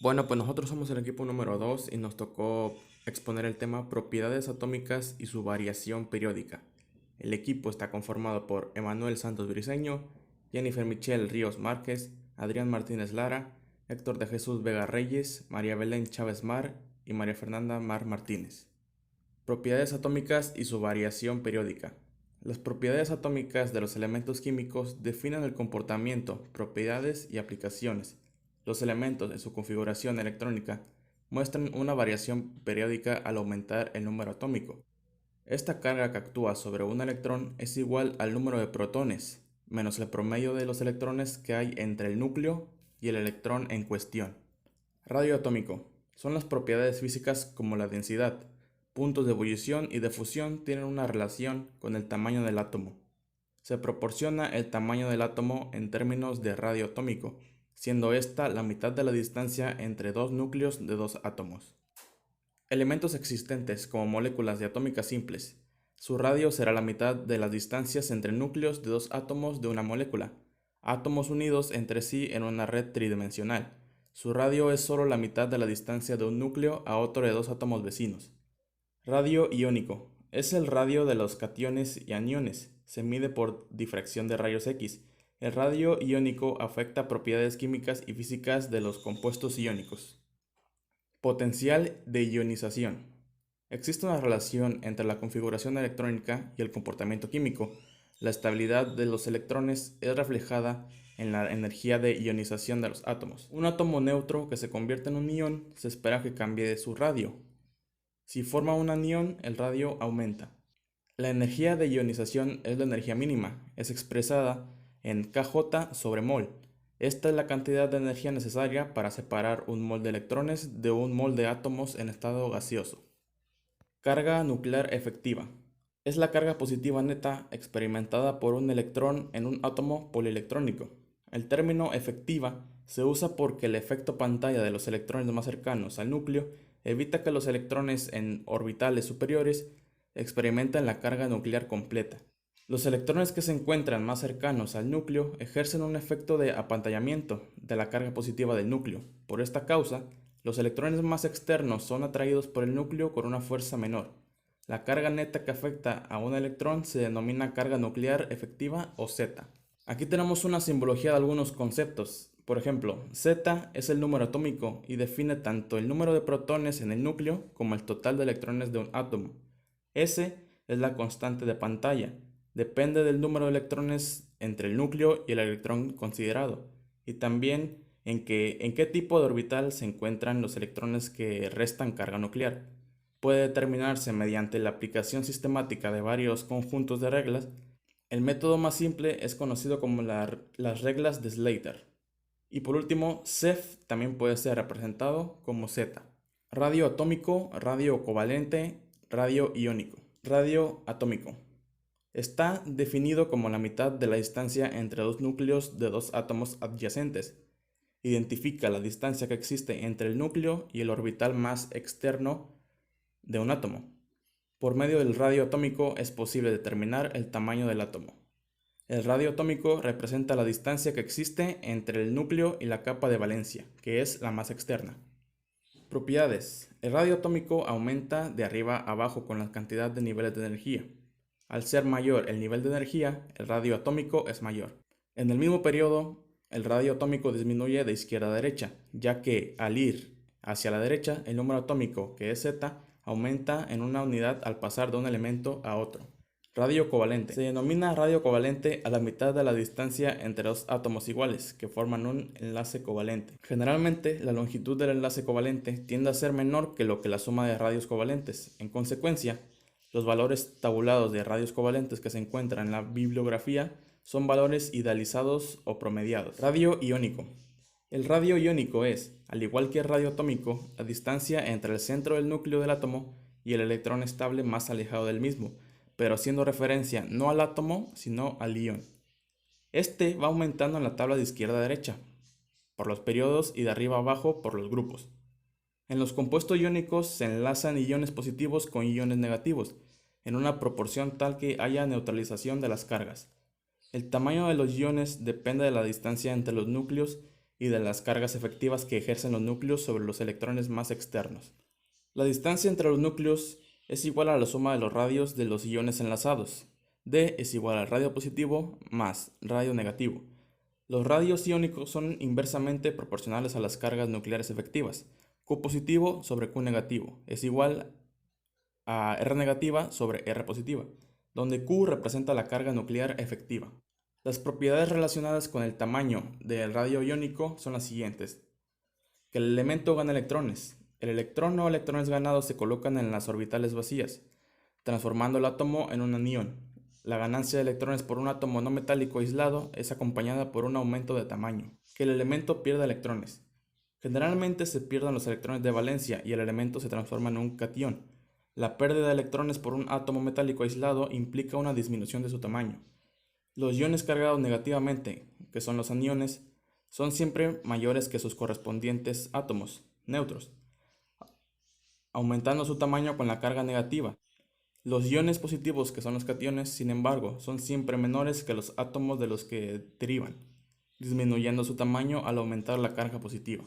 Bueno, pues nosotros somos el equipo número 2 y nos tocó exponer el tema propiedades atómicas y su variación periódica. El equipo está conformado por Emanuel Santos Briceño, Jennifer Michelle Ríos Márquez, Adrián Martínez Lara, Héctor de Jesús Vega Reyes, María Belén Chávez Mar y María Fernanda Mar Martínez. Propiedades atómicas y su variación periódica. Las propiedades atómicas de los elementos químicos definen el comportamiento, propiedades y aplicaciones. Los elementos en su configuración electrónica muestran una variación periódica al aumentar el número atómico. Esta carga que actúa sobre un electrón es igual al número de protones, menos el promedio de los electrones que hay entre el núcleo y el electrón en cuestión. Radio atómico. Son las propiedades físicas como la densidad. Puntos de ebullición y de fusión tienen una relación con el tamaño del átomo. Se proporciona el tamaño del átomo en términos de radio atómico, siendo esta la mitad de la distancia entre dos núcleos de dos átomos. Elementos existentes como moléculas diatómicas simples. Su radio será la mitad de las distancias entre núcleos de dos átomos de una molécula, átomos unidos entre sí en una red tridimensional. Su radio es solo la mitad de la distancia de un núcleo a otro de dos átomos vecinos. Radio iónico. Es el radio de los cationes y aniones. Se mide por difracción de rayos X. El radio iónico afecta propiedades químicas y físicas de los compuestos iónicos. Potencial de ionización. Existe una relación entre la configuración electrónica y el comportamiento químico. La estabilidad de los electrones es reflejada en la energía de ionización de los átomos. Un átomo neutro que se convierte en un ion se espera que cambie su radio. Si forma un anión, el radio aumenta. La energía de ionización es la energía mínima, es expresada en kJ sobre mol. Esta es la cantidad de energía necesaria para separar un mol de electrones de un mol de átomos en estado gaseoso. Carga nuclear efectiva. Es la carga positiva neta experimentada por un electrón en un átomo polielectrónico. El término efectiva se usa porque el efecto pantalla de los electrones más cercanos al núcleo evita que los electrones en orbitales superiores experimenten la carga nuclear completa. Los electrones que se encuentran más cercanos al núcleo ejercen un efecto de apantallamiento de la carga positiva del núcleo. Por esta causa, los electrones más externos son atraídos por el núcleo con una fuerza menor. La carga neta que afecta a un electrón se denomina carga nuclear efectiva o Z. Aquí tenemos una simbología de algunos conceptos. Por ejemplo, Z es el número atómico y define tanto el número de protones en el núcleo como el total de electrones de un átomo. S es la constante de pantalla. Depende del número de electrones entre el núcleo y el electrón considerado. Y también en qué tipo de orbital se encuentran los electrones que restan carga nuclear. Puede determinarse mediante la aplicación sistemática de varios conjuntos de reglas. El método más simple es conocido como las reglas de Slater. Y por último, Ceph también puede ser representado como Z. Radio atómico, radio covalente, radio iónico. Radio atómico. Está definido como la mitad de la distancia entre dos núcleos de dos átomos adyacentes. Identifica la distancia que existe entre el núcleo y el orbital más externo de un átomo. Por medio del radio atómico es posible determinar el tamaño del átomo. El radio atómico representa la distancia que existe entre el núcleo y la capa de valencia, que es la más externa. Propiedades. El radio atómico aumenta de arriba a abajo con la cantidad de niveles de energía. Al ser mayor el nivel de energía, el radio atómico es mayor. En el mismo periodo, el radio atómico disminuye de izquierda a derecha, ya que al ir hacia la derecha, el número atómico, que es Z, aumenta en una unidad al pasar de un elemento a otro. Radio covalente. Se denomina radio covalente a la mitad de la distancia entre dos átomos iguales, que forman un enlace covalente. Generalmente, la longitud del enlace covalente tiende a ser menor que lo que la suma de radios covalentes. En consecuencia, los valores tabulados de radios covalentes que se encuentran en la bibliografía son valores idealizados o promediados. Radio iónico. El radio iónico es, al igual que el radio atómico, la distancia entre el centro del núcleo del átomo y el electrón estable más alejado del mismo, pero haciendo referencia no al átomo, sino al ion. Este va aumentando en la tabla de izquierda a derecha, por los periodos y de arriba a abajo por los grupos. En los compuestos iónicos se enlazan iones positivos con iones negativos, en una proporción tal que haya neutralización de las cargas. El tamaño de los iones depende de la distancia entre los núcleos y de las cargas efectivas que ejercen los núcleos sobre los electrones más externos. La distancia entre los núcleos es igual a la suma de los radios de los iones enlazados. D es igual al radio positivo más radio negativo. Los radios iónicos son inversamente proporcionales a las cargas nucleares efectivas. Q positivo sobre Q negativo es igual a R negativa sobre R positiva, donde Q representa la carga nuclear efectiva. Las propiedades relacionadas con el tamaño del radio iónico son las siguientes: que el elemento gana electrones. El electrón o electrones ganados se colocan en las orbitales vacías, transformando el átomo en un anión. La ganancia de electrones por un átomo no metálico aislado es acompañada por un aumento de tamaño. Que el elemento pierda electrones. Generalmente se pierden los electrones de valencia y el elemento se transforma en un catión. La pérdida de electrones por un átomo metálico aislado implica una disminución de su tamaño. Los iones cargados negativamente, que son los aniones, son siempre mayores que sus correspondientes átomos neutros, aumentando su tamaño con la carga negativa. Los iones positivos, que son los cationes, sin embargo, son siempre menores que los átomos de los que derivan, disminuyendo su tamaño al aumentar la carga positiva.